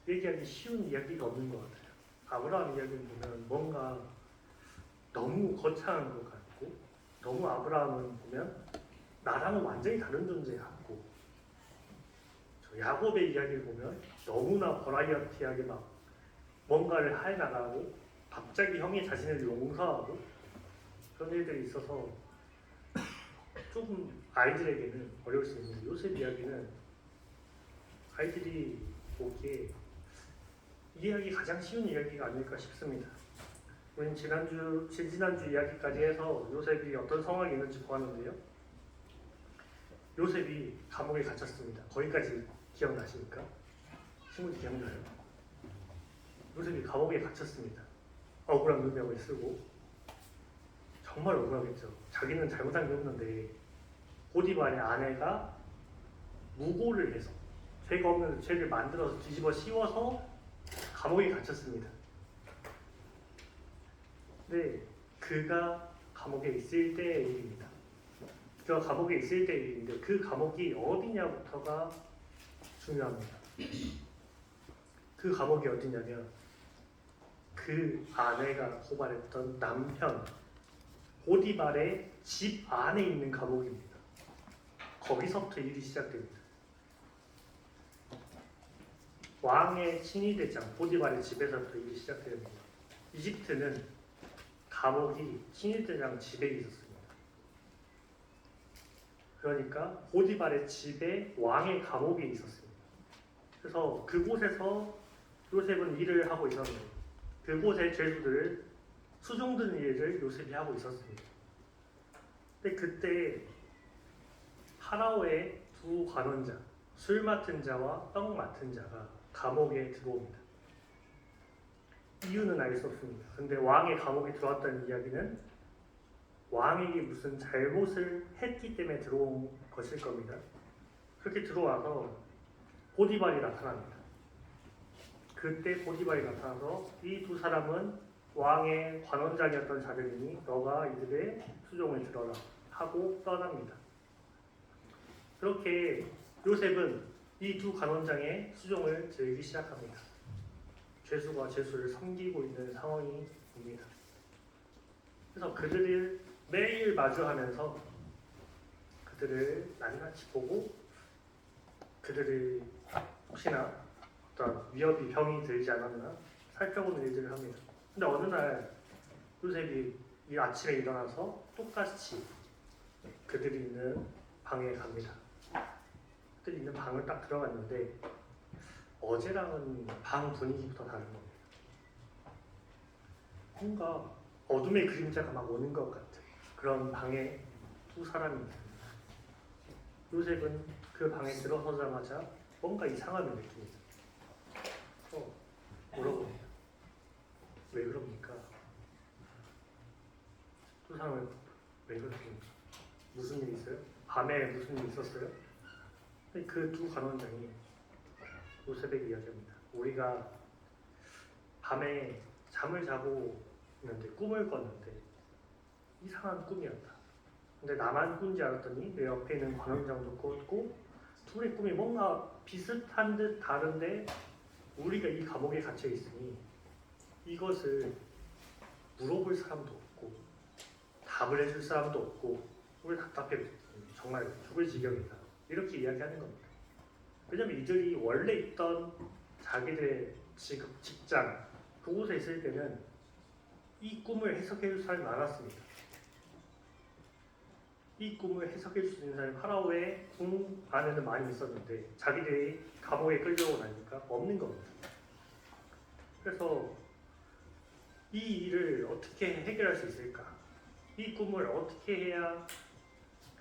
얘기하기 쉬운 이야기가 없는 것 같아요. 아브라함 이야기를 보면 뭔가 너무 거창한 것 같고, 너무 아브라함은 보면 나랑은 완전히 다른 존재 같고, 저 야곱의 이야기를 보면 너무나 버라이어티하게 막 뭔가를 해나가고 갑자기 형이 자신을 용서하고 그런 일들이 있어서 조금 아이들에게는 어려울 수 있는데, 요셉 이야기는 아이들이 보기에 이해하기 가장 쉬운 이야기가 아닐까 싶습니다. 우리는 지난주 이야기까지 해서 요셉이 어떤 상황이 있는지 보았는데요. 요셉이 감옥에 갇혔습니다. 거기까지 기억나십니까? 친구들 기억나요? 요셉이 감옥에 갇혔습니다. 억울한 누명을 쓰고 정말 억울하겠죠. 자기는 잘못한 게 없는데 보디발의 아내가 무고를 해서 죄가 없는 죄를 만들어서 뒤집어 씌워서 감옥에 갇혔습니다. 근데 그가 감옥에 있을 때의 일입니다. 그가 감옥에 있을 때의 일인데 그 감옥이 어디냐부터가 중요합니다. 그 감옥이 어디냐면 그 아내가 고발했던 남편 보디발의 집 안에 있는 감옥입니다. 거기서부터 일이 시작됩니다. 왕의 친위대장 보디발의 집에서부터 일이 시작됩니다. 이집트는 감옥이 친위대장 집에 있었습니다. 그러니까 보디발의 집에 왕의 감옥이 있었습니다. 그래서 그곳에서 요셉은 일을 하고 있었는데 그곳의 죄수들을 수종드는 일을 요셉이 하고 있었습니다. 근데 그때 파라오의 두 관원자, 술 맡은 자와 떡 맡은 자가 감옥에 들어옵니다. 이유는 알 수 없습니다. 근데 왕의 감옥에 들어왔다는 이야기는 왕에게 무슨 잘못을 했기 때문에 들어온 것일 겁니다. 그렇게 들어와서 보디발이 나타납니다. 그때 보디발이 나타나서 이 두 사람은 왕의 관원장이었던 자들이니 너가 이들의 수종을 들어라 하고 떠납니다. 그렇게 요셉은 이 두 관원장의 수종을 들기 시작합니다. 죄수가 죄수를 섬기고 있는 상황이 옵니다. 그래서 그들을 매일 마주하면서 그들을 낱낱이 보고 그들을 혹시나 어떤 위협이 병이 들지 않았나 살펴보는 일들을 합니다. 근데 어느 날 요셉이 이 아침에 일어나서 똑같이 그들이 있는 방에 갑니다. 그들이 있는 방을 딱 들어갔는데 어제랑은 방 분위기부터 다른 겁니다. 뭔가 어둠의 그림자가 막 오는 것 같은 그런 방에 두 사람이 있습니다. 요셉은 그 방에 들어서자마자 뭔가 이상함을 느낍니다. 물어봅니다. 왜 그럽니까? 두 사람은 왜 그렇습니까? 무슨 일 있어요? 밤에 무슨 일 있었어요? 그 두 관원장이 요셉에게 이야기합니다. 우리가 밤에 잠을 자고 있는데 꿈을 꿨는데 이상한 꿈이었다. 근데 나만 꾼지 알았더니 내 옆에 있는 관원장도 꿨고 둘의 꿈이 뭔가 비슷한 듯 다른데 우리가 이 감옥에 갇혀 있으니 이것을 물어볼 사람도 없고 답을 해줄 사람도 없고 우리 답답해 정말 죽을 지경이다. 이렇게 이야기하는 겁니다. 왜냐하면 이들이 원래 있던 자기들의 직장 그곳에 있을 때는 이 꿈을 해석해 줄 사람이 많았습니다. 이 꿈을 해석해 줄 수 있는 사람이 파라오의 궁 안에는 많이 있었는데 자기들이 감옥에 끌려오고 나니까 없는 겁니다. 그래서 이 일을 어떻게 해결할 수 있을까? 이 꿈을 어떻게 해야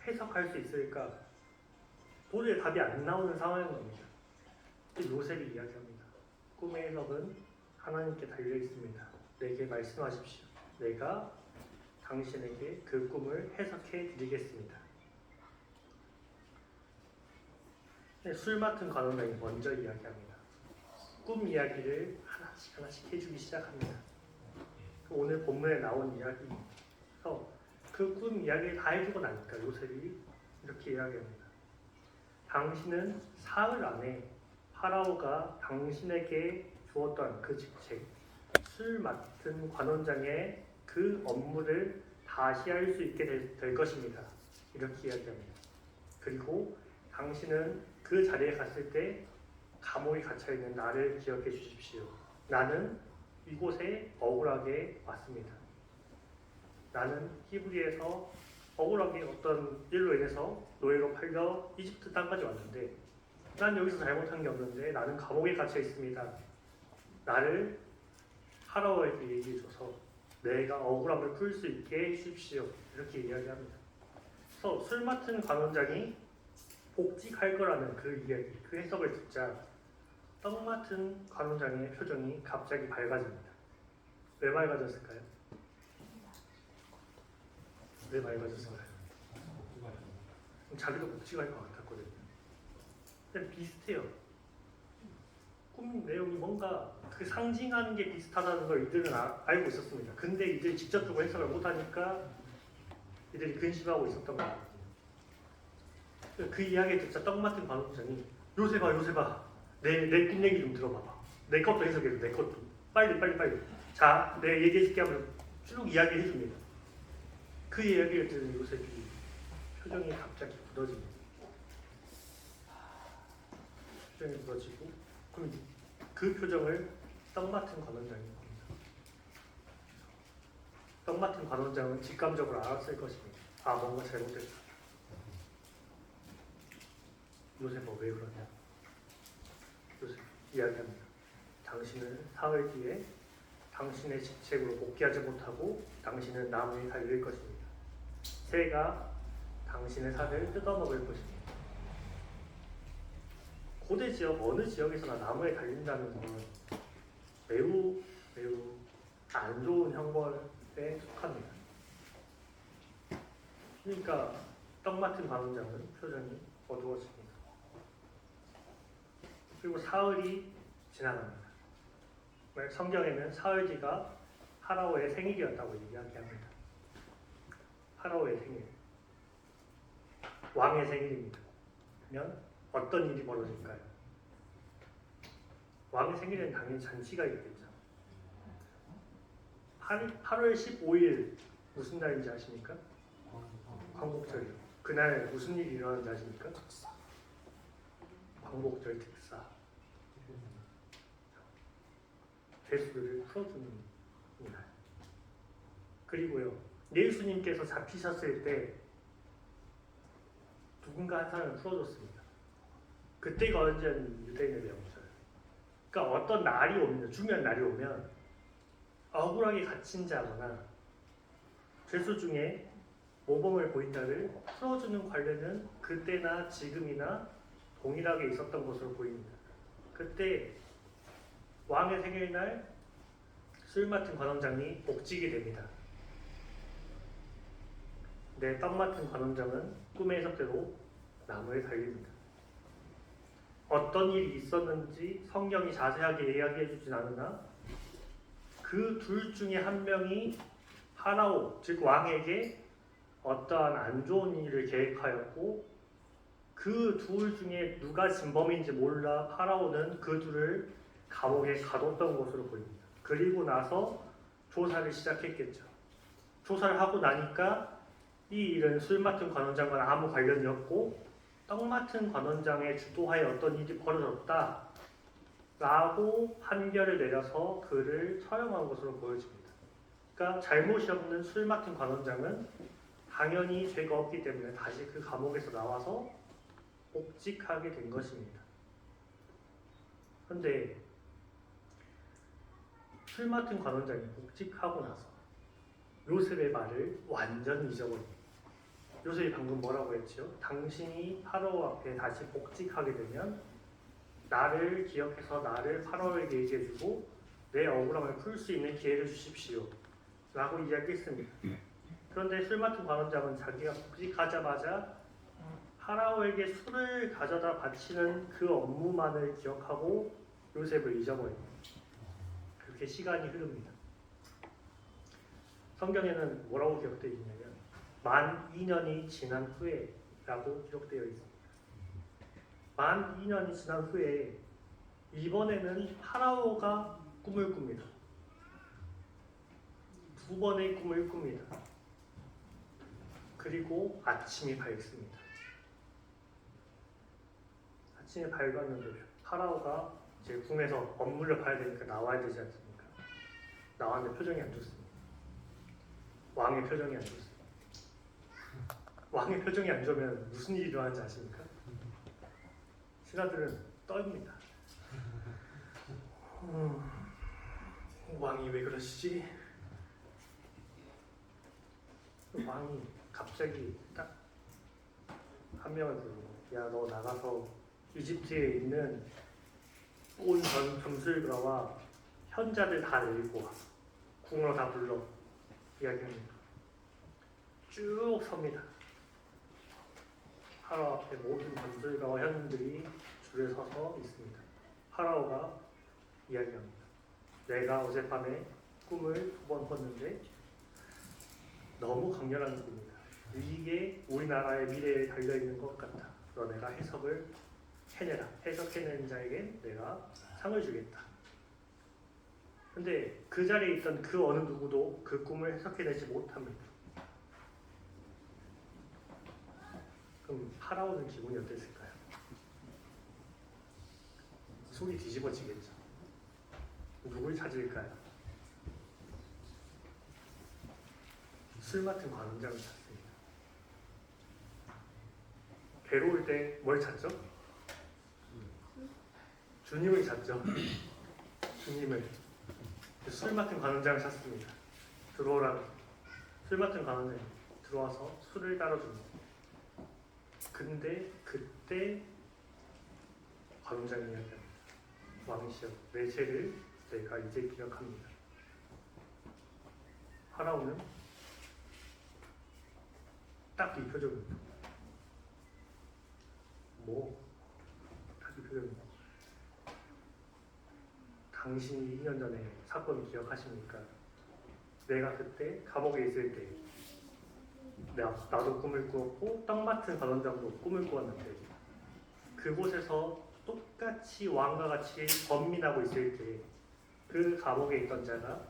해석할 수 있을까? 도저히 답이 안 나오는 상황인 겁니다. 요셉이 이야기합니다. 꿈의 해석은 하나님께 달려 있습니다. 내게 말씀하십시오. 내가 당신에게 그 꿈을 해석해 드리겠습니다. 술 맡은 관원장이 먼저 이야기합니다. 꿈 이야기를 하나씩 해주기 시작합니다. 오늘 본문에 나온 이야기에서 그 꿈 이야기를 다 해주고 나니까 요셉이 이렇게 이야기합니다. 당신은 사흘 안에 파라오가 당신에게 주었던 그 직책, 술 맡은 관원장의 그 업무를 다시 할 수 있게 될 것입니다. 이렇게 이야기합니다. 그리고 당신은 그 자리에 갔을 때 감옥에 갇혀있는 나를 기억해 주십시오. 나는 이곳에 억울하게 왔습니다. 나는 히브리에서 억울하게 어떤 일로 인해서 노예로 팔려 이집트 땅까지 왔는데 난 여기서 잘못한 게 없는데 나는 감옥에 갇혀 있습니다. 나를 파라오에게 얘기해 줘서 내가 억울함을 풀 수 있게 해주십시오. 이렇게 이야기합니다. 그래서 술 맡은 관원장이 복직할 거라는 그 이야기, 그 해석을 듣자 떡 맡은 관원장의 표정이 갑자기 밝아집니다. 왜 밝아졌을까요? 왜 밝아졌을까요? 자기도 복직할 것 같았거든요. 근데 비슷해요. 꿈 내용이 뭔가 그 상징하는 게 비슷하다는 걸 이들은 알고 있었습니다. 근데 이들이 직접적으로 해석을 못하니까 이들이 근심하고 있었던 거예요. 그 이야기 듣자 떡 맡은 관원장이 요셉아 내 꿈 얘기 좀 들어봐봐. 내 것도 해석해줘. 내 것도 빨리 자 내가 얘기해줄게 하면 쭉 이야기해줍니다. 그 이야기를 들은 요셉이 표정이 갑자기 굳어집니다. 표정이 굳어지고 그럼 그 표정을 떡 맡은 관원장이 봅니다. 떡 맡은 관원장은 직감적으로 알았을 것입니다. 아 뭔가 잘못됐다. 요셉아 왜 그러냐? 요셉 이야기합니다. 당신은 사흘 뒤에 당신의 직책으로 복귀하지 못하고 당신은 나무에 달릴 것입니다. 새가 당신의 살을 뜯어먹을 것입니다. 고대 지역 어느 지역에서나 나무에 달린다는 건 매우 안 좋은 형벌에 속합니다. 그러니까 떡 맡은 관원장은 표정이 어두워집니다. 그리고 사흘이 지나갑니다. 성경에는 사흘 뒤가 파라오의 생일이었다고 이야기합니다. 파라오의 생일, 왕의 생일입니다. 그러면 어떤 일이 벌어질까요? 왕의 생일은 당연히 잔치가 있겠죠. 8월 15일 무슨 날인지 아십니까? 광복절이요. 그날 무슨 일이 일어나는지 아십니까? 광복절 특사. 죄수들을 풀어주는 날. 그리고요, 예수님께서 잡히셨을 때 누군가 한 사람을 풀어줬습니다. 그때가 언제는 유대인의 명절. 그러니까 어떤 날이 오면, 중요한 날이 오면 억울하게 갇힌 자거나 죄수 중에 모범을 보인 자를 풀어주는 관례는 그때나 지금이나 동일하게 있었던 것으로 보입니다. 그때 왕의 생일날 술 맡은 관원장이 복직이 됩니다. 내 떡 맡은 관원장은 꿈의 해석대로 나무에 달립니다. 어떤 일이 있었는지 성경이 자세하게 이야기해 주진 않으나 그 둘 중에 한 명이 파라오, 즉 왕에게 어떠한 안 좋은 일을 계획하였고 그 둘 중에 누가 진범인지 몰라 파라오는 그 둘을 감옥에 가뒀던 것으로 보입니다. 그리고 나서 조사를 시작했겠죠. 조사를 하고 나니까 이 일은 술 맡은 관원장과 아무 관련이 없고 떡 맡은 관원장의 주도하에 어떤 일이 벌어졌다 라고 판결을 내려서 그를 처형한 것으로 보여집니다. 그러니까 잘못이 없는 술 맡은 관원장은 당연히 죄가 없기 때문에 다시 그 감옥에서 나와서 복직하게 된 것입니다. 그런데 술 맡은 관원장이 복직하고 나서 요셉의 말을 완전히 잊어버립니다. 요셉이 방금 뭐라고 했죠? 당신이 파라오 앞에 다시 복직하게 되면 나를 기억해서 나를 파라오에게 얘기해주고 내 억울함을 풀 수 있는 기회를 주십시오 라고 이야기했습니다. 그런데 술 맡은 관원장은 자기가 복직하자마자 파라오에게 술을 가져다 바치는 그 업무만을 기억하고 요셉을 잊어버립니다. 그렇게 시간이 흐릅니다. 성경에는 뭐라고 기록되어 있냐면 만 2년이 지난 후에 라고 기록되어 있습니다. 만 2년이 지난 후에 이번에는 파라오가 꿈을 꿉니다. 두 번의 꿈을 꿉니다. 그리고 아침이 밝습니다. 아침이 밝았는데 파라오가 이제 궁에서 업무를 봐야 되니까 나와야 되지 않습니까? 나왔는데 표정이 안 좋습니다. 왕의 표정이 안 좋습니다. 왕의 표정이 안 좋으면 무슨 일이 일어나는지 아십니까? 신하들은 떨립니다. 왕이 왜 그러시지? 왕이 갑자기 딱 한 명을 부르고, 야, 너 나가서 이집트에 있는 온 점술가와 현자들 다 데리고 와. 궁으로 다 불러. 이야기합니다. 쭉 섭니다. 파라오 앞에 모든 점술가와 현들이 줄을 서서 있습니다. 파라오가 이야기합니다. 내가 어젯밤에 꿈을 두 번 꿨는데 너무 강렬한 꿈이다. 이게 우리나라의 미래에 달려있는 것 같다. 너네가 해석을 해내라. 해석해낸 자에게 내가 상을 주겠다. 근데 그 자리에 있던 그 어느 누구도 그 꿈을 해석해내지 못합니다. 그럼 파라오는 기분이 어땠을까요? 속이 뒤집어지겠죠. 누굴 찾을까요? 술 맡은 관원장을 찾습니다. 괴로울 때 뭘 찾죠? 주님을 찾죠. 주님을. 술 맡은 관원장을 찾습니다. 들어오라고. 술 맡은 관원장이 들어와서 술을 따라줍니다. 근데 그때 관원장이 이야기합니다. 왕이시여, 내 죄를 내가 이제 기억합니다. 파라오는 딱 이 표정입니다. 딱 이 표정입니다. 당신이 2년 전에 사건 기억하십니까? 내가 그때 감옥에 있을 때 나도 꿈을 꾸었고 떡 맡은 관원장도 꿈을 꾸었는데 그곳에서 똑같이 왕과 같이 번민하고 있을 때 그 감옥에 있던 자가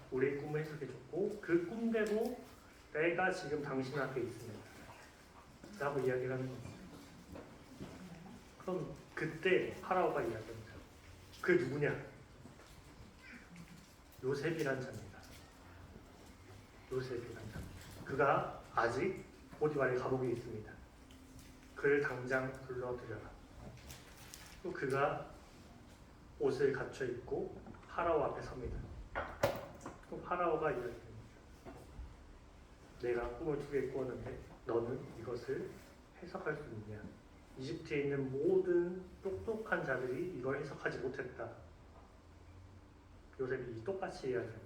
우리의 꿈을 해석해줬고 그 꿈대로 내가 지금 당신 앞에 있습니다. 라고 이야기를 하는 겁니다. 그럼 그때 파라오가 이야기합니다. 그 누구냐? 요셉이란 자입니다. 요셉이란 자. 그가 아직 보디발의 감옥에 있습니다. 그를 당장 불러들여라. 또 그가 옷을 갖춰 입고 파라오 앞에 섭니다. 또 파라오가 이야기합니다. 내가 꿈을 2개 꾸었는데 너는 이것을 해석할 수 있냐? 이집트에 있는 모든 똑똑한 자들이 이걸 해석하지 못했다. 요셉이 똑같이 이야기합니다.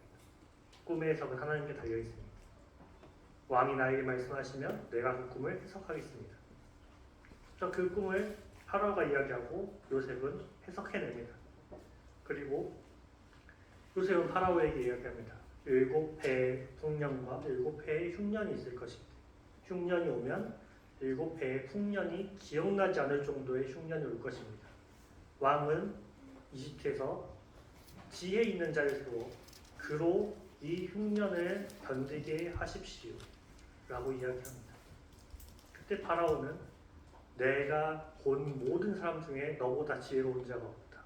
꿈의 해석은 하나님께 달려있습니다. 왕이 나에게 말씀하시면 내가 그 꿈을 해석하겠습니다. 그 꿈을 파라오가 이야기하고 요셉은 해석해냅니다. 그리고 요셉은 파라오에게 이야기합니다. 7배의 풍년과 7배의 흉년이 있을 것입니다. 흉년이 오면 7배의 풍년이 기억나지 않을 정도의 흉년이 올 것입니다. 왕은 이집트에서 지혜 있는 자를 세워 그로 이 흉년을 견디게 하십시오. 라고 이야기합니다. 그때 파라오는 내가 본 모든 사람 중에 너보다 지혜로운 자가 없다.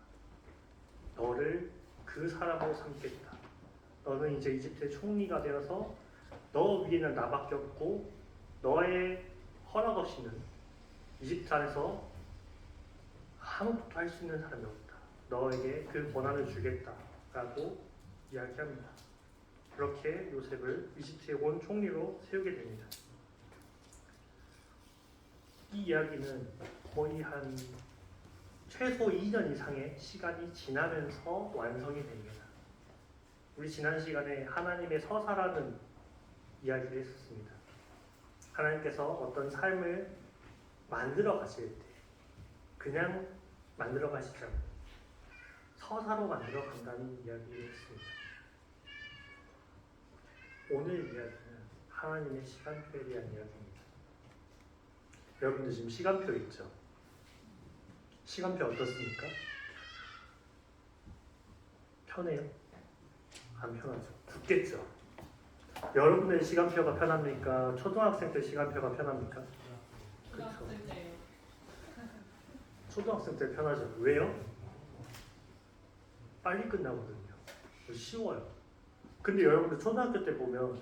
너를 그 사람으로 삼겠다. 너는 이제 이집트의 총리가 되어서 너 위에는 나밖에 없고 너의 허락 없이는 이집트 안에서 아무것도 할 수 있는 사람이 없다. 너에게 그 권한을 주겠다. 라고 이야기합니다. 그렇게 요셉을 이집트의 온 총리로 세우게 됩니다. 이 이야기는 거의 한 최소 2년 이상의 시간이 지나면서 완성이 됩니다. 우리 지난 시간에 하나님의 서사라는 이야기를 했었습니다. 하나님께서 어떤 삶을 만들어 가실 때 그냥 만들어 가시지 않고 서사로 만들어 간다는 이야기를 했습니다. 오늘 이야기는 하나님의 시간표에 대한 이야기입니다. 여러분들 지금 시간표 있죠? 시간표 어떻습니까? 편해요? 안 편하죠. 죽겠죠. 여러분의 시간표가 편합니까? 초등학생 때 시간표가 편합니까? 그렇죠. 초등학생 때 편하죠. 왜요? 빨리 끝나거든요. 쉬워요. 근데 여러분들 초등학교 때 보면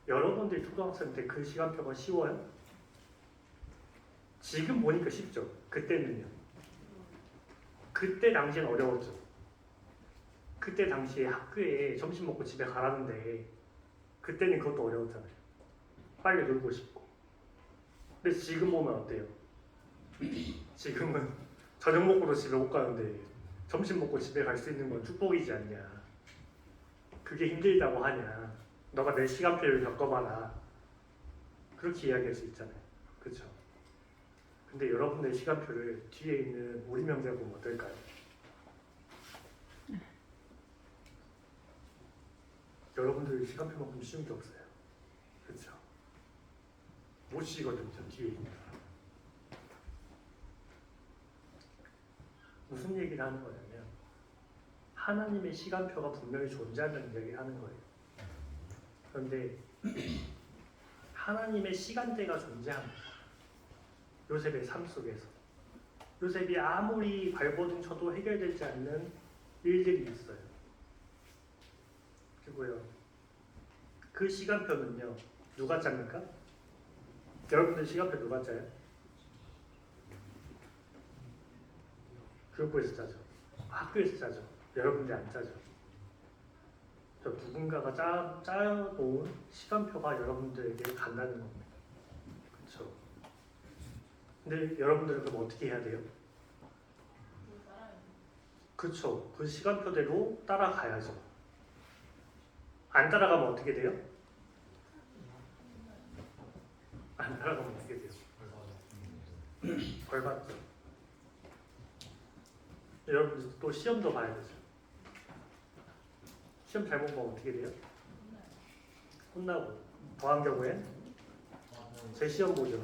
여러분들이 초등학생 때 그 시간표가 쉬워요? 지금 보니까 쉽죠. 그때는요. 그때 당시엔 어려웠죠. 그때 당시에 학교에 점심 먹고 집에 가라는데 그때는 그것도 어려웠잖아요. 빨리 놀고 싶고. 근데 지금 보면 어때요? 지금은 저녁 먹고도 집에 못 가는데 점심 먹고 집에 갈 수 있는 건 축복이지 않냐. 그게 힘들다고 하냐. 너가 내 시간표를 겪어봐라. 그렇게 이야기할 수 있잖아요. 그렇죠? 근데 여러분의 시간표를 뒤에 있는 우리 명제가 보면 어떨까요? 여러분들 시간표만큼 쉬운 게 없어요. 그렇죠? 못 쉬거든요. 뒤에 있는 사람. 무슨 얘기를 하는 거냐면 하나님의 시간표가 분명히 존재한다는 이야기를 하는 거예요. 그런데 하나님의 시간대가 존재합니다. 요셉의 삶 속에서. 요셉이 아무리 발버둥 쳐도 해결되지 않는 일들이 있어요. 그리고요. 그 시간표는요. 누가 짭니까? 여러분들 시간표 누가 짜요? 교육부에서 짜죠. 학교에서 짜죠. 여러분들이 안 짜죠. 저 누군가가 짜놓은 시간표가 여러분들에게 간다는 겁니다. 그렇죠? 근데 여러분들은 그럼 어떻게 해야 돼요? 그렇죠. 그 시간표대로 따라가야죠. 안 따라가면 어떻게 돼요? 안 따라가면 어떻게 돼요? 벌 받죠. 여러분 또 시험도 봐야 되죠. 시험 잘못 보면 어떻게 돼요? 혼나고. 더한 경우엔 제 시험 보죠.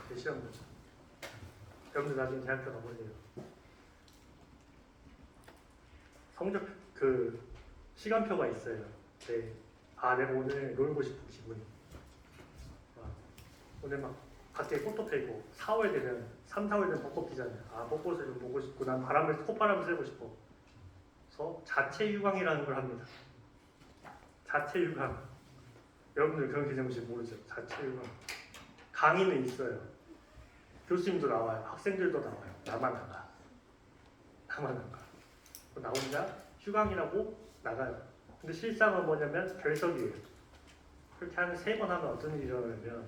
제 시험 보죠. 여러분들 나중에 대학교 가보세요. 성적 그 시간표가 있어요. 네. 아 내가 오늘 놀고 싶은 기분이. 오늘 막 밖에 꽃도 피고 4월 되면 3, 4월 되면 벚꽃 피잖아요. 아 벚꽃을 좀 보고 싶고 난 콧바람을 쐬고 싶어. 그래서 자체 휴강이라는 걸 합니다. 자체 휴강. 여러분들 그런 개념인지 모르죠. 자체 휴강. 강의는 있어요. 교수님도 나와요. 학생들도 나와요. 나만 안 가. 나만 안 가. 나 혼자 휴강이라고 나가요. 근데 실상은 뭐냐면 결석이에요. 그렇게 한 3번 하면 어떤 일이 일어나냐면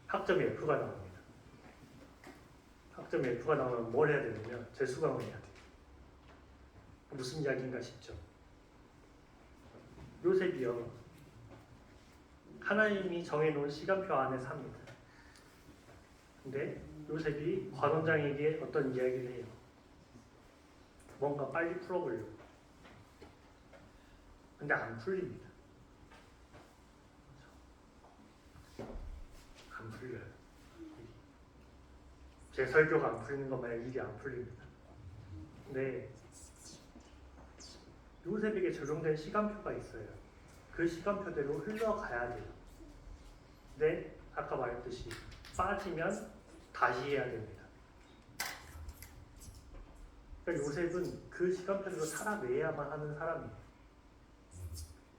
학점이 F가 나옵니다. 학점이 F가 나오면 뭘 해야 되냐면 재수강을 해야 돼요. 무슨 이야기인가 싶죠. 요셉이요. 하나님이 정해놓은 시간표 안에 삽니다. 근데 요셉이 관원장에게 어떤 이야기를 해요. 뭔가 빨리 풀어보려고. 근데 안 풀립니다. 안 풀려요. 제 설교가 안 풀리는 것 마냥 일이 안 풀립니다. 근데 요셉에게 적용된 시간표가 있어요. 그 시간표대로 흘러가야 돼요. 근데 아까 말했듯이 빠지면 다시 해야 됩니다. 그러니까 요셉은 그 시간표대로 살아내야만 하는 사람이에요.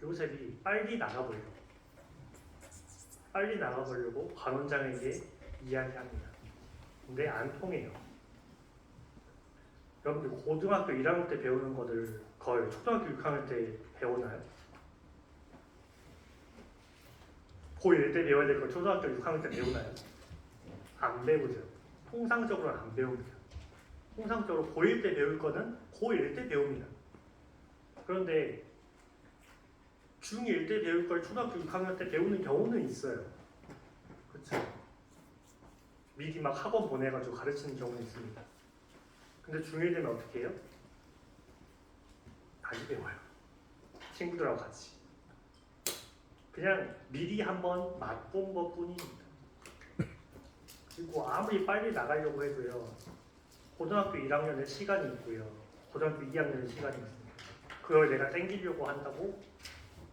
요셉이 빨리 나가보려고 관원장에게 이야기합니다. 근데 안 통해요. 여러분들 고등학교 1학년 때 배우는 거를 거의 초등학교 6학년 때 배우나요? 고1 때 배워야 될 걸 초등학교 6학년 때 배우나요? 안 배우죠. 통상적으로는 안 배웁니다. 통상적으로 고1 때 배울 거는 고1 때 배웁니다. 그런데 중1 때 배울 걸 초등학교 6학년 때 배우는 경우는 있어요. 그렇죠? 미리 막 학원 보내가지고 가르치는 경우는 있습니다. 근데 중1 되면 어떻게 해요? 다시 배워요. 친구들하고 같이. 그냥 미리 한번 맛본 것 뿐입니다. 그리고 아무리 빨리 나가려고 해도요. 고등학교 1학년에 시간이 있고요. 고등학교 2학년에 시간이 있습니다. 그걸 내가 땡기려고 한다고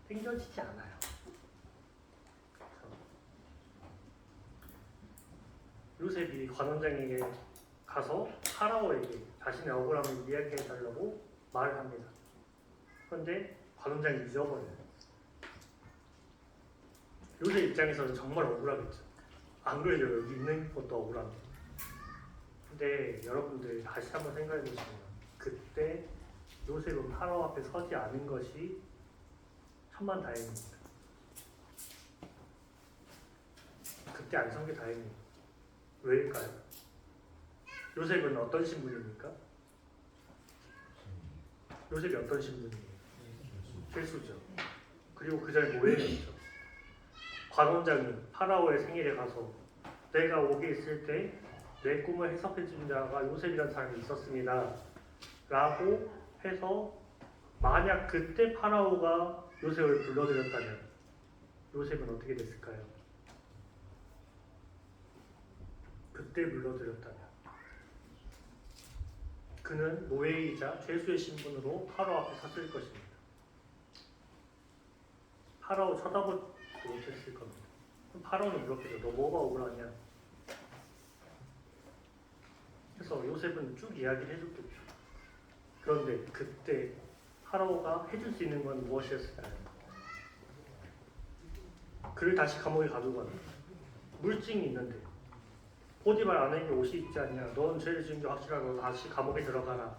땡겨지지 않아요. 요셉이 관원장에게 가서 파라오에게 자신의 억울함을 이야기해달라고 말을 합니다. 그런데 관원장이 잊어버려요. 요셉 입장에서는 정말 억울하겠죠. 안 그래도 여기 있는 것도 억울한데. 근데 여러분들 다시 한번 생각해 보시면 그때 요셉은 파라오 앞에 서지 않은 것이 천만다행입니다. 그때 안 선 게 다행이에요. 왜일까요? 요셉은 어떤 신분입니까? 요셉이 어떤 신분이에요? 죄수죠. 그리고 그 전에 노예였죠. 관원장이 파라오의 생일에 가서 내가 오게 있을 때 내 꿈을 해석해 준 자가 요셉이라는 사람이 있었습니다. 라고 해서 만약 그때 파라오가 요셉을 불러들였다면 요셉은 어떻게 됐을까요? 그때 불러들였다면 그는 노예이자 죄수의 신분으로 파라오 앞에 섰을 것입니다. 파라오 쳐다보지 못했을 겁니다. 그럼 파라오는 이렇게죠. 너 뭐가 억울하냐? 그래서 요셉은 쭉 이야기를 해줬겠죠. 그런데 그때 파라오가 해줄 수 있는 건 무엇이었을까요? 그를 다시 감옥에 가두거나 물증이 있는데 포디발 아내에게 옷이 있지 않냐? 넌 죄를 지은 게 확실하고 다시 감옥에 들어가라.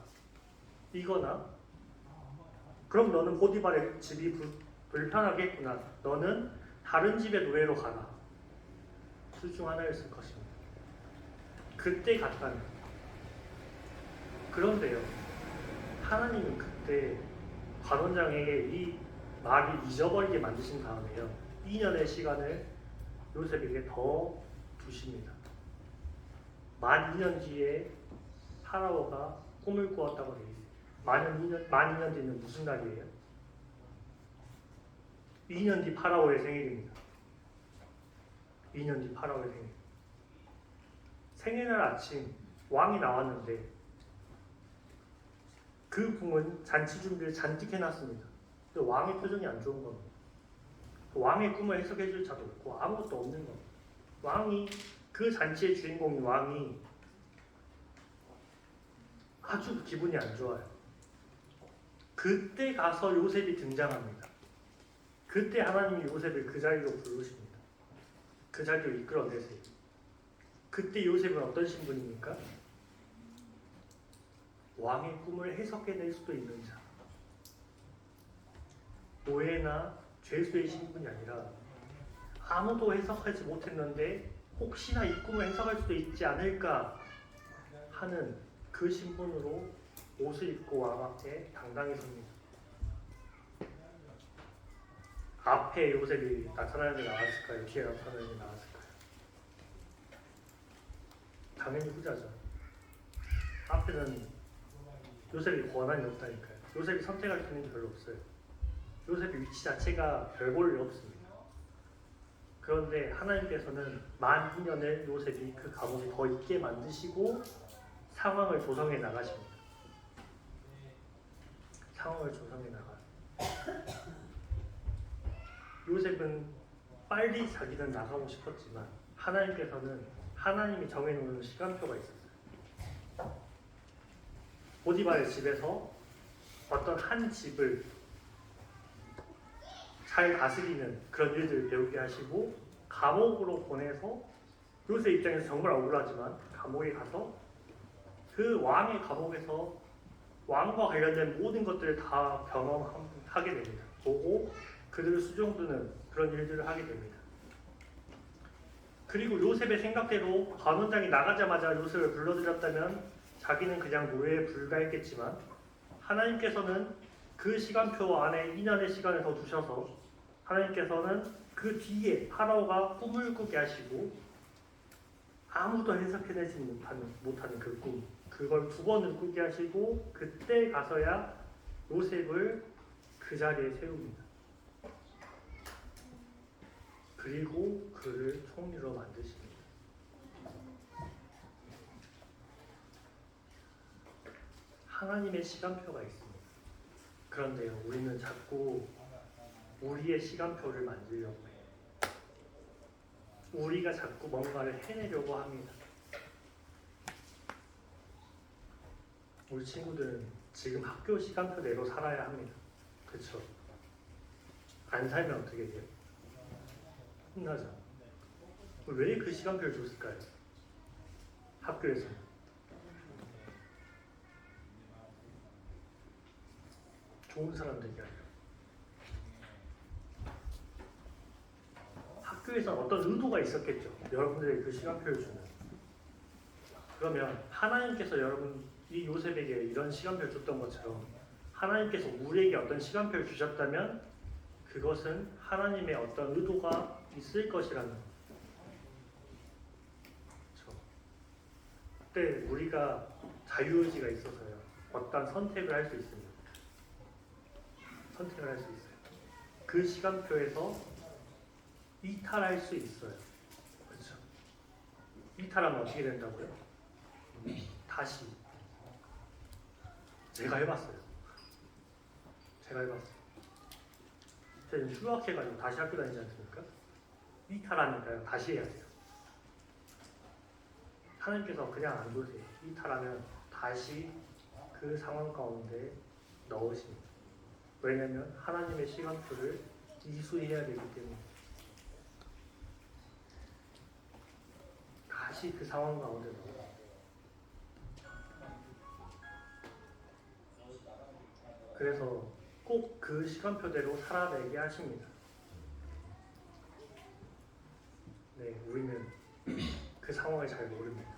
이거나 그럼 너는 포디발의 집이 불편하겠구나. 너는 다른 집의 노예로 가라. 둘 중 하나였을 것입니다. 그때 갔다면 그런데요. 하나님은 그때 관원장에게 이 말을 잊어버리게 만드신 다음에요. 2년의 시간을 요셉에게 더 주십니다. 만 2년 뒤에 파라오가 꿈을 꾸었다고 되어 있어요. 만 2년 뒤는 무슨 날이에요? 2년 뒤 파라오의 생일입니다. 2년 뒤 파라오의 생일. 생일날 아침 왕이 나왔는데 그 궁은 잔치 준비를 잔뜩 해놨습니다. 근데 왕의 표정이 안 좋은 겁니다. 왕의 꿈을 해석해줄 자도 없고 아무것도 없는 겁니다. 왕이 그 잔치의 주인공인 왕이 아주 기분이 안 좋아요. 그때 가서 요셉이 등장합니다. 그때 하나님이 요셉을 그 자리로 부르십니다. 그 자리로 이끌어내세요. 그때 요셉은 어떤 신분입니까? 왕의 꿈을 해석해낼 수도 있는 자. 노예나 죄수의 신분이 아니라 아무도 해석하지 못했는데 혹시나 이 꿈을 해석할 수도 있지 않을까 하는 그 신분으로 옷을 입고 왕 앞에 당당히 섭니다. 앞에 요셉이 나타나는 게 나왔을까요? 뒤에 나타나는 게 나왔을까요? 당연히 후자죠. 앞에는 요셉이 권한이 없다니까요. 요셉이 선택할 수 있는 게 별로 없어요. 요셉의 위치 자체가 별 볼 일 없습니다. 그런데 하나님께서는 만 2년을 요셉이 그 감옥에 더 있게 만드시고 상황을 조성해 나가십니다. 상황을 조성해 나가요. 요셉은 빨리 자기는 나가고 싶었지만 하나님께서는 하나님이 정해놓은 시간표가 있었어요. 보디발의 집에서 어떤 한 집을 잘 다스리는 그런 일들을 배우게 하시고 감옥으로 보내서 요셉 입장에서 정말 억울하지만 감옥에 가서 그 왕의 감옥에서 왕과 관련된 모든 것들을 다 경험하게 됩니다. 보고 그들을 수종드는 그런 일들을 하게 됩니다. 그리고 요셉의 생각대로 관원장이 나가자마자 요셉을 불러들였다면 자기는 그냥 노예에 불과했겠지만 하나님께서는 그 시간표 안에 2년의 시간을 더 주셔서 하나님께서는 그 뒤에 파라오가 꿈을 꾸게 하시고 아무도 해석해내지 못하는 그 꿈, 그걸 2번을 꾸게 하시고 그때 가서야 요셉을 그 자리에 세웁니다. 그리고 그를 총리로 만드십니다. 하나님의 시간표가 있습니다. 그런데요, 우리는 자꾸 우리의 시간표를 만들려고 해요. 우리가 자꾸 뭔가를 해내려고 합니다. 우리 친구들은 지금 학교 시간표대로 살아야 합니다. 그렇죠? 안 살면 어떻게 돼요? 혼나죠. 왜 그 시간표를 줬을까요? 학교에서 좋은 사람 되게 하죠. 학교에서 어떤 의도가 있었겠죠. 여러분들의 그 시간표를 주는. 그러면 하나님께서 이 요셉에게 이런 시간표를 줬던 것처럼 하나님께서 우리에게 어떤 시간표를 주셨다면 그것은 하나님의 어떤 의도가 있을 것이라는 거죠. 그때 우리가 자유의지가 있어서요. 어떤 선택을 할 수 있습니다. 선택을 할 수 있어요. 그 시간표에서 이탈할 수 있어요. 그렇죠? 이탈하면 어떻게 된다고요? 다시 제가 해봤어요. 제가 지금 휴학해가지고 다시 학교 다니지 않습니까? 이탈하니까요. 다시 해야 돼요. 하나님께서 그냥 안 두세요. 이탈하면 다시 그 상황 가운데 넣으십니다. 왜냐하면 하나님의 시간표를 이수해야 되기 때문에 다시 그 상황 가운데 넣어요. 그래서 꼭 그 시간표대로 살아내게 하십니다. 네, 우리는 그 상황을 잘 모릅니다.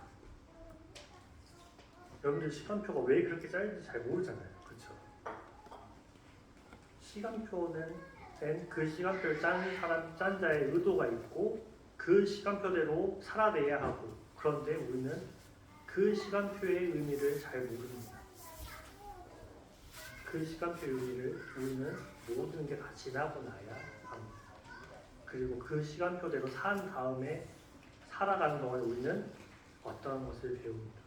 여러분들 시간표가 왜 그렇게 짧은지 잘 모르잖아요. 그렇죠? 시간표는 그 시간표를 짠 자의 의도가 있고 그 시간표대로 살아내야 하고, 그런데 우리는 그 시간표의 의미를 잘 모릅니다. 그 시간표의 의미를 우리는 모든 게 다 지나고 나야 합니다. 그리고 그 시간표대로 산 다음에 살아가는 동안 우리는 어떤 것을 배웁니다.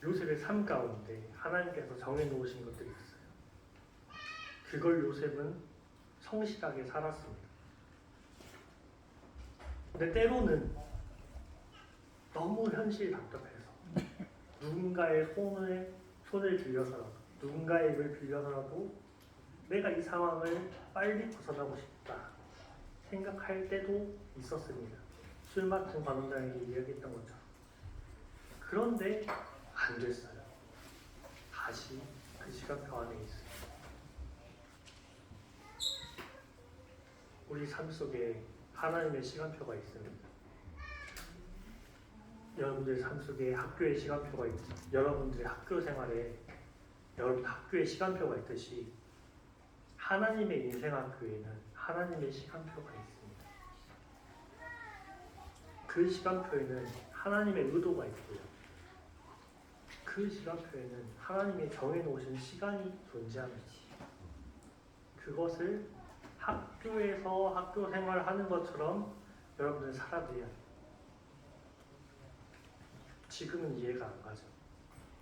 요셉의 삶 가운데 하나님께서 정해놓으신 것들이 있어요. 그걸 요셉은 성실하게 살았습니다. 근데 때로는 너무 현실이 답답해서 누군가의 손을 빌려서라도, 누군가의 입을 빌려서라도 내가 이 상황을 빨리 벗어나고 싶다 생각할 때도 있었습니다. 술 맡은 관원장에게 이야기했던 것처럼. 그런데 안 됐어요. 다시 그 시간표 안에 있어요. 우리 삶 속에 하나님의 시간표가 있습니다. 여러분들 삶 속에 학교의 시간표가 있죠. 여러분들의 학교 생활에 여러분 학교의 시간표가 있듯이 하나님의 인생학교에는 하나님의 시간표가 있습니다. 그 시간표에는 하나님의 의도가 있고요. 그 시간표에는 하나님이 정해놓으신 시간이 존재합니다. 그것을 학교에서 학교 생활을 하는 것처럼 여러분들 살아내야 해요. 지금은 이해가 안 가죠.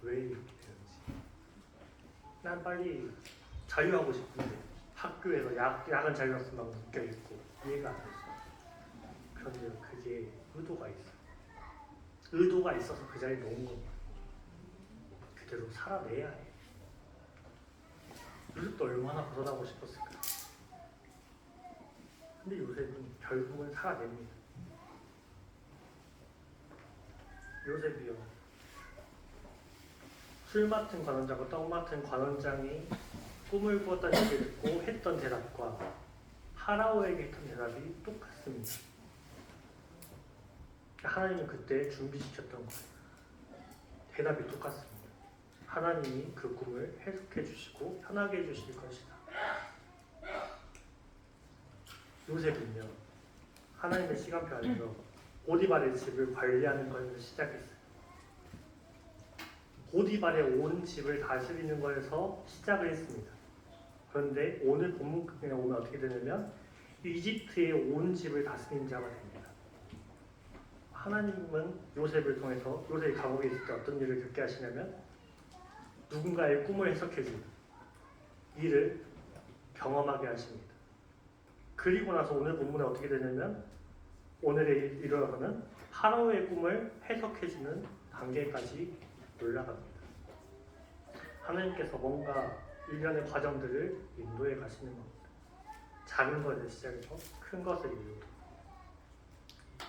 왜 이렇게 되는지. 난 빨리 자유하고 싶은데 학교에서 야간 자유학습만 묶여있고 이해가 안 되죠. 그런데 그게 의도가 있어요. 의도가 있어서 그 자리에 놓은 겁니다. 그대로 살아내야 해요. 요셉도 얼마나 벗어나고 싶었을까. 근데 요셉은 결국은 살아냅니다. 요셉이요, 술 맡은 관원장과 떡 맡은 관원장이 꿈을 꾸었다는 얘기를 듣고 했던 대답과 파라오에게 했던 대답이 똑같습니다. 하나님은 그때 준비시켰던 거예요. 대답이 똑같습니다. 하나님이 그 꿈을 해석해 주시고 편하게 해 주실 것이다. 요셉은요, 하나님의 시간표 안에서 보디발의 집을 관리하는 것에서 시작했어요. 보디발의 온 집을 다스리는 것에서 시작을 했습니다. 그런데 오늘 본문에 오면 어떻게 되냐면 이집트의 온 집을 다스린 자가 됩니다. 하나님은 요셉을 통해서 요셉이 감옥에 있을 때 어떤 일을 겪게 하시냐면 누군가의 꿈을 해석해주는 일을 경험하게 하십니다. 그리고 나서 오늘 본문에 어떻게 되냐면 오늘에 이르러서는 파라오의 꿈을 해석해주는 단계까지 올라갑니다. 하나님께서 뭔가 일련의 과정들을 인도해 가시는 겁니다. 작은 것을 시작해서 큰 것을 이루도록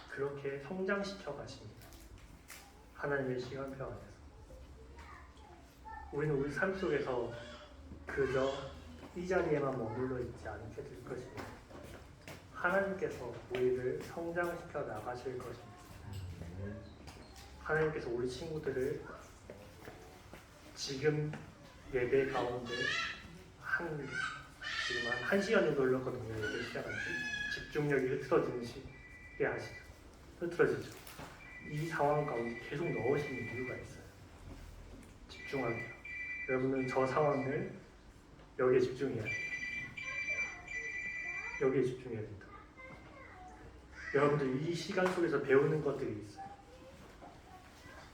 그렇게 성장시켜 가십니다. 하나님의 시간표 안에서 우리는 우리 삶 속에서 그저 이 자리에만 머물러 있지 않게 될 것입니다. 하나님께서 우리를 성장시켜 나가실 것입니다. 하나님께서 우리 친구들을 지금 예배 가운데 지금 한 1시간 정도 흘렀거든요. 예배 시작한 지. 집중력이 흐트러지게 하시죠. 흐트러지죠. 이 상황 가운데 계속 넣으시는 이유가 있어요. 집중하게요. 여러분은 저 상황을 여기에 집중해야 돼요. 여기에 집중해야 된다. 여러분들 이 시간 속에서 배우는 것들이 있어요.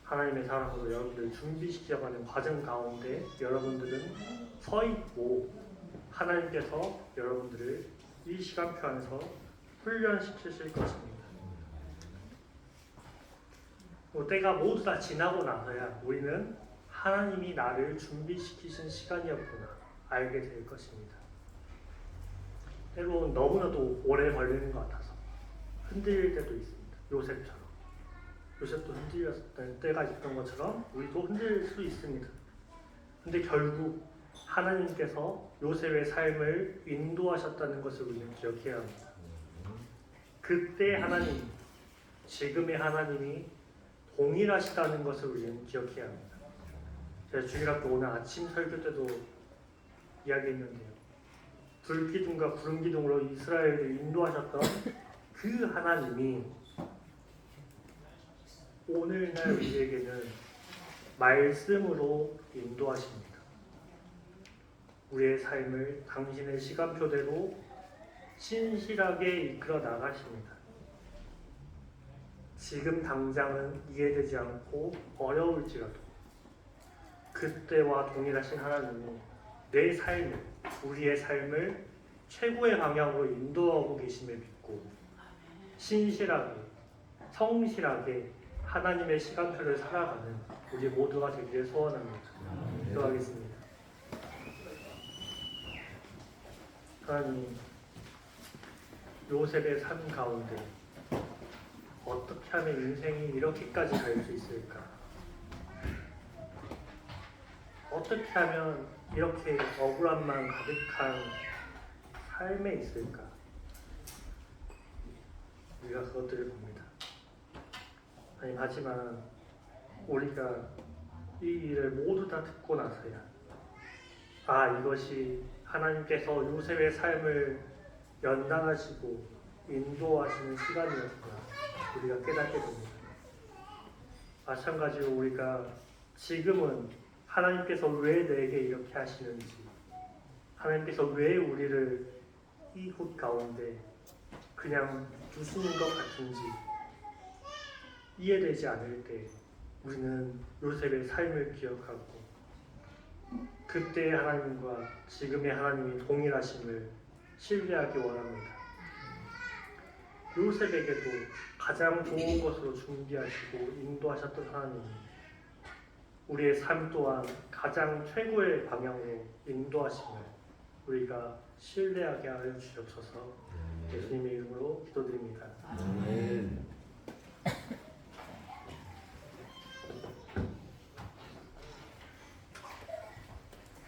하나님의 사랑으로 여러분들을 준비시켜가는 과정 가운데 여러분들은 서 있고 하나님께서 여러분들을 이 시간표 안에서 훈련시키실 것입니다. 때가 모두 다 지나고 나서야 우리는 하나님이 나를 준비시키신 시간이었구나 알게 될 것입니다. 때로는 너무나도 오래 걸리는 것 같아서 흔들릴 때도 있습니다. 요셉처럼. 요셉도 흔들렸을 때가 있던 것처럼 우리도 흔들릴 수 있습니다. 근데 결국 하나님께서 요셉의 삶을 인도하셨다는 것을 우리는 기억해야 합니다. 그때 하나님, 지금의 하나님이 동일하시다는 것을 우리는 기억해야 합니다. 제가 주일학교 오늘 아침 설교 때도 이야기했는데요. 불기둥과 구름기둥으로 이스라엘을 인도하셨던 그 하나님이 오늘날 우리에게는 말씀으로 인도하십니다. 우리의 삶을 당신의 시간표대로 신실하게 이끌어 나가십니다. 지금 당장은 이해되지 않고 어려울지라도 그때와 동일하신 하나님이 내 삶을, 우리의 삶을 최고의 방향으로 인도하고 계심을 믿고 신실하게, 성실하게 하나님의 시간표를 살아가는 우리 모두가 되기를 소원합니다. 기도하겠습니다. 하나님, 요셉의 삶 가운데 어떻게 하면 인생이 이렇게까지 갈 수 있을까? 어떻게 하면 이렇게 억울함만 가득한 삶에 있을까? 우리가 그것들을 봅니다. 아니, 하지만 우리가 이 일을 모두 다 듣고 나서야 이것이 하나님께서 요셉의 삶을 연단하시고 인도하시는 시간이었구나 우리가 깨닫게 됩니다. 마찬가지로 우리가 지금은 하나님께서 왜 내게 이렇게 하시는지, 하나님께서 왜 우리를 이 곳 가운데 그냥 두시는 것 같은지 이해되지 않을 때 우리는 요셉의 삶을 기억하고 그때의 하나님과 지금의 하나님이 동일하심을 신뢰하기 원합니다. 요셉에게도 가장 좋은 것으로 준비하시고 인도하셨던 하나님이 우리의 삶 또한 가장 최고의 방향으로 인도하심을 우리가 신뢰하게 하여 주시옵소서. 예수님의 이름으로 기도드립니다. 아멘.